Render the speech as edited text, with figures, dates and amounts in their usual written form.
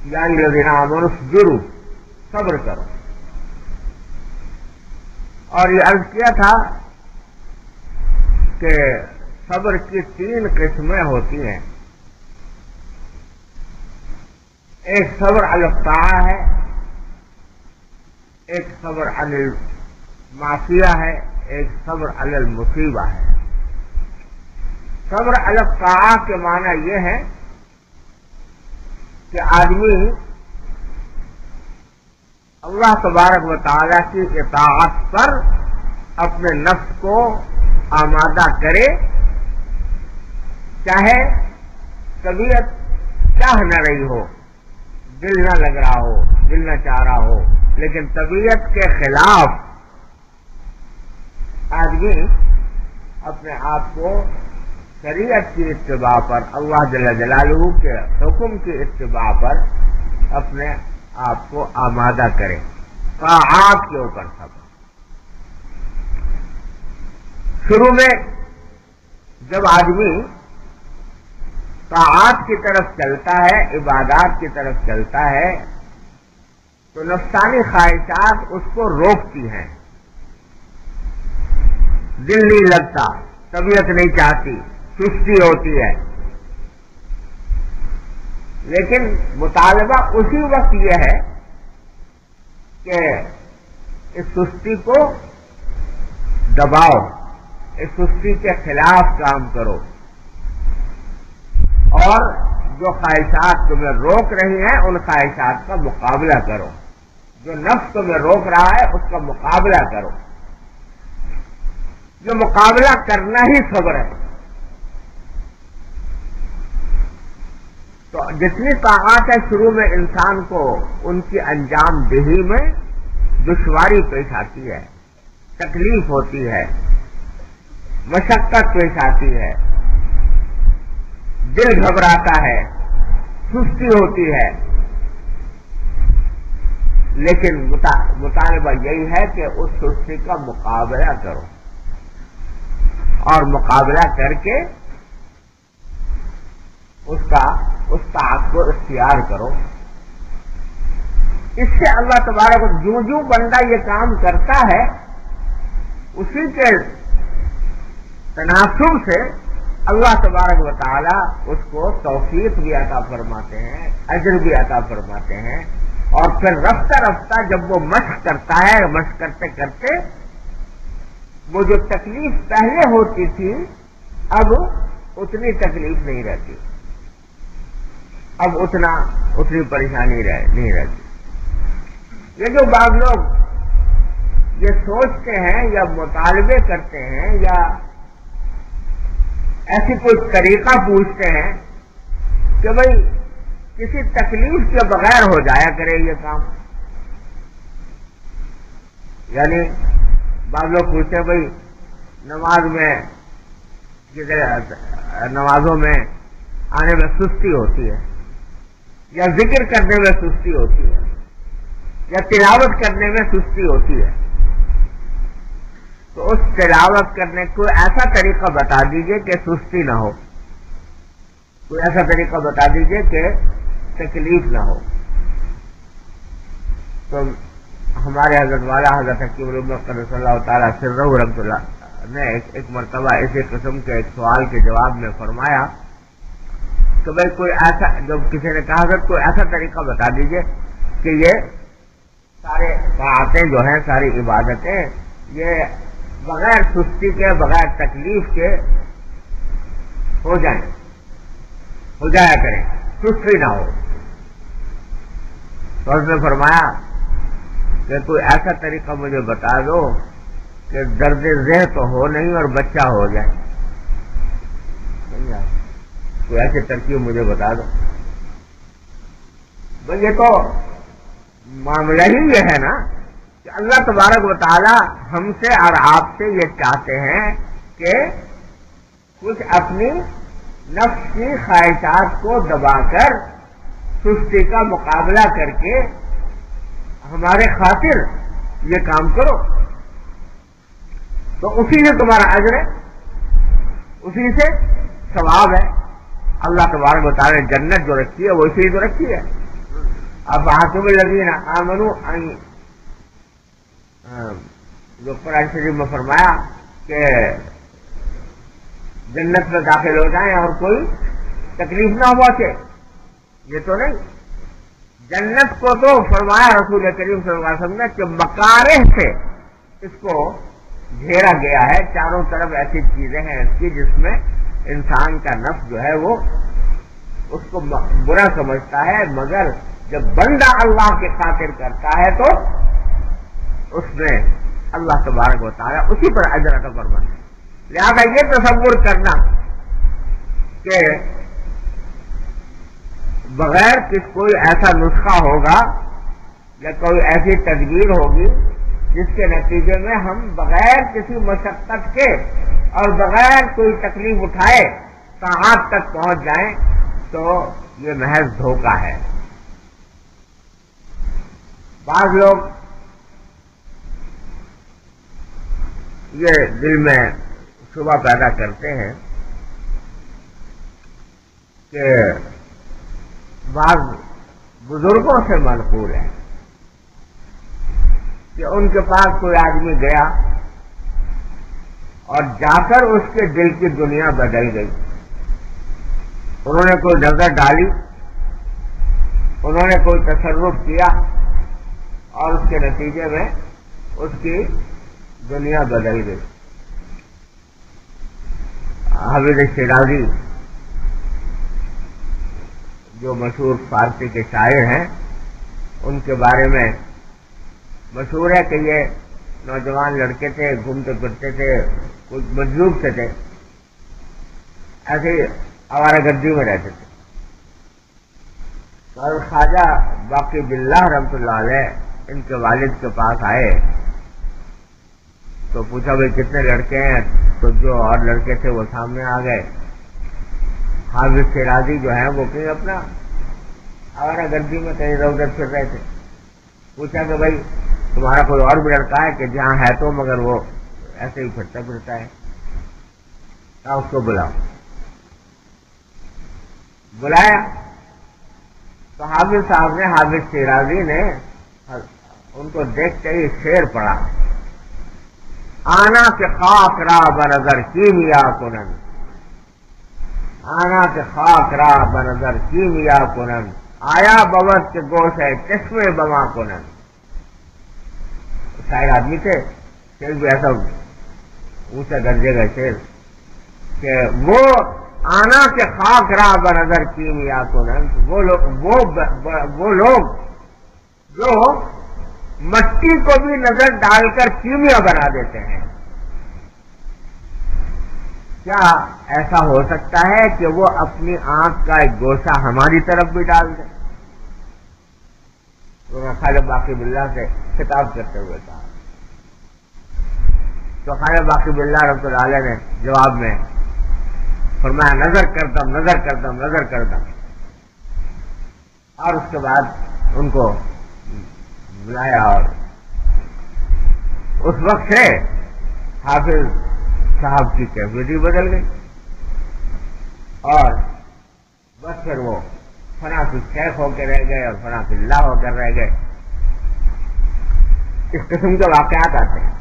یا الذین آمنوا اصبروا، صبر کرو. اور یہ عرض کیا تھا کہ صبر کی 3 قسمیں ہوتی ہیں. ایک صبر علی الطاعہ ہے، ایک صبر علی المعصیہ ہے، ایک صبر علی المصیبہ ہے. صبر علی الطاعہ کے معنی یہ ہے کہ آدمی اللہ تبارک و تعالی کی اطاعت پر اپنے نفس کو آمادہ کرے، چاہے طبیعت چاہ نہ رہی ہو، دل نہ لگ رہا ہو، دل نہ چاہ رہا ہو، لیکن طبیعت کے خلاف آدمی اپنے آپ کو شریعت کی اتباع پر، اللہ جل جلالہ کے حکم کی اتباع پر اپنے آپ کو آمادہ کرے. طاعات کے اوپر صبر. شروع میں جب آدمی طاعات کی طرف چلتا ہے، عبادات کی طرف چلتا ہے، تو نفسانی خواہشات اس کو روکتی ہیں. دل نہیں لگتا، طبیعت نہیں چاہتی، سستی ہوتی ہے. لیکن مطالبہ اسی وقت یہ ہے کہ اس سستی کو دباؤ، اس سستی کے خلاف کام کرو، اور جو خواہشات تمہیں روک رہی ہیں ان خواہشات کا مقابلہ کرو. جو نفس تمہیں روک رہا ہے اس کا مقابلہ کرو. جو مقابلہ کرنا ہی صبر ہے. تو جتنی طاعات ہے شروع میں انسان کو ان کی انجام دہی میں دشواری پیش آتی ہے، تکلیف ہوتی ہے، مشقت پیش آتی ہے، دل گھبراتا ہے، سستی ہوتی ہے. لیکن مطالبہ یہی ہے کہ اس سستی کا مقابلہ کرو، اور مقابلہ کر کے اس طاعت کو اختیار کرو. اس سے اللہ تبارک جو جو بندہ یہ کام کرتا ہے اسی کے تناسب سے اللہ تبارک و تعالی اس کو توفیق بھی عطا فرماتے ہیں، اجر بھی عطا فرماتے ہیں. اور پھر رفتہ رفتہ جب وہ مشق کرتا ہے، مشق کرتے کرتے وہ جو تکلیف پہلے ہوتی تھی اب اتنی تکلیف نہیں رہتی، اب اتنی پریشانی نہیں رہتی. یہ جو بعض لوگ یہ سوچتے ہیں یا مطالبے کرتے ہیں یا ایسی کوئی طریقہ پوچھتے ہیں کہ بھئی کسی تکلیف کے بغیر ہو جایا کرے یہ کام. یعنی بعض لوگ پوچھتے ہیں بھئی نمازوں میں آنے میں سستی ہوتی ہے، یا ذکر کرنے میں سستی ہوتی ہے، یا تلاوت کرنے میں سستی ہوتی ہے. تو اس تلاوت کرنے کو ایسا طریقہ بتا دیجئے کہ سستی نہ ہو، کوئی ایسا طریقہ بتا دیجئے کہ تکلیف نہ ہو. تو ہمارے حضرت والا حضرت حکیم الامت صلی اللہ تعالیٰ سرہ رحمۃ اللہ نے ایک مرتبہ اسی قسم کے ایک سوال کے جواب میں فرمایا کہ بھائی کوئی ایسا، جب کسی نے کہا حضرت کوئی ایسا طریقہ بتا دیجئے کہ یہ سارے طاعتیں جو ہیں، ساری عبادتیں یہ بغیر سستی کے، بغیر تکلیف کے ہو جایا کریں، سستی نہ ہو. تو اس نے فرمایا کہ کوئی ایسا طریقہ مجھے بتا دو کہ درد ذہ تو ہو نہیں اور بچہ ہو جائے. کوئی ایسی ترکیب مجھے بتا دو. بھئی یہ تو معاملہ ہی یہ ہے نا کہ اللہ تبارک و تعالی ہم سے اور آپ سے یہ چاہتے ہیں کہ کچھ اپنی نفس کی خواہشات کو دبا کر سستی کا مقابلہ کر کے ہمارے خاطر یہ کام کرو. تو اسی سے تمہارا اجر ہے، اسی سے ثواب ہے. اللہ تبارک و تعالی نے جنت جو رکھی ہے وہ اسی تو رکھی ہے. اب حاسب الذین آمنوا جو قرآن شریف میں فرمایا کہ جنت میں داخل ہو جائیں اور کوئی تکلیف نہ پہنچے، یہ تو نہیں. جنت کو تو فرمایا رسول کریم صلی اللہ علیہ وسلم نے کہ مکارہ سے اس کو گھیرا گیا ہے، چاروں طرف ایسی چیزیں ہیں اس کی جس میں انسان کا نفس جو ہے وہ اس کو برا سمجھتا ہے، مگر جب بندہ اللہ کی خاطر کرتا ہے تو اس میں اللہ تبارک و تعالیٰ اسی پر اجر عطا فرماتا ہے. لہذا یہ تصور کرنا کہ بغیر کوئی ایسا نسخہ ہوگا یا کوئی ایسی تدبیر ہوگی جس کے نتیجے میں ہم بغیر کسی مشقت کے اور بغیر کوئی تکلیف اٹھائے سعادت تک پہنچ جائیں، تو یہ محض دھوکہ ہے. بعض لوگ یہ دل میں شبہ پیدا کرتے ہیں کہ بعض بزرگوں سے منقول ہے کہ ان کے پاس کوئی آدمی گیا اور جا کر اس کے دل کی دنیا بدل گئی. انہوں نے کوئی نظر ڈالی، انہوں نے کوئی تصرف کیا اور اس کے نتیجے میں اس کی دنیا بدل گئی. حافظ شیرازی جو مشہور فارسی کے شاعر ہیں، ان کے بارے میں مشہور ہے کہ یہ نوجوان لڑکے تھے، گھومتے پھرتے تھے، کچھ مجذوب سے تھے، ایسے ہی آوارہ گردی میں رہتے تھے. اور خواجہ باقی باللہ رحمۃ اللہ علیہ ان کے والد کے پاس آئے تو پوچھا بھائی کتنے لڑکے ہیں؟ تو جو اور لڑکے تھے وہ سامنے آ گئے. حافظ شیرازی جو ہیں وہ کہیں اپنا آوارہ گردی میں کہیں ادھر ادھر پھر رہے تھے. پوچھا کہ بھائی تمہارا کوئی اور بھی لڑکا ہے کہ جہاں ہے تو مگر وہ ایسے ہی پھرتا پھرتا ہے؟ اس کو بلاؤ. بلایا تو حافظ صاحب نے، حافظ شیرازی نے ان کو دیکھتے ہی شعر پڑھا: آنا کے خاک را بنظر کیمیا کنن، آنا کے خاک را بنظر کیمیا کنن، آیا بوت کے گوش ہے چشمے بما کنن. شاعر آدمی تھے، شعر بھی ایسا اونچا درجے کا شعر کہ وہ آنا کے خاک را بنظر کیمیا کنن، وہ لوگ جو مٹی کو بھی نظر ڈال کر کیمیا بنا دیتے ہیں. کیا ایسا ہو سکتا ہے کہ وہ اپنی آنکھ کا ایک گوشہ ہماری طرف بھی ڈال دیں؟ تو میں خواجہ باقی باللہ سے خطاب کرتے ہوئے کہا. تو خواجہ باقی باللہ رحمۃ اللہ علیہ نے جواب میں فرمایا: نظر کردم نظر کردم نظر کردم. اور اس کے بعد ان کو بلایا اور اس وقت سے حافظ صاحب کی کیفیت ہی بدل گئی اور بس پھر وہ فنا کی شیخ ہو کے رہ گئے اور فنا کی اللہ ہو کر رہ گئے. اس قسم کے واقعات آتے ہیں.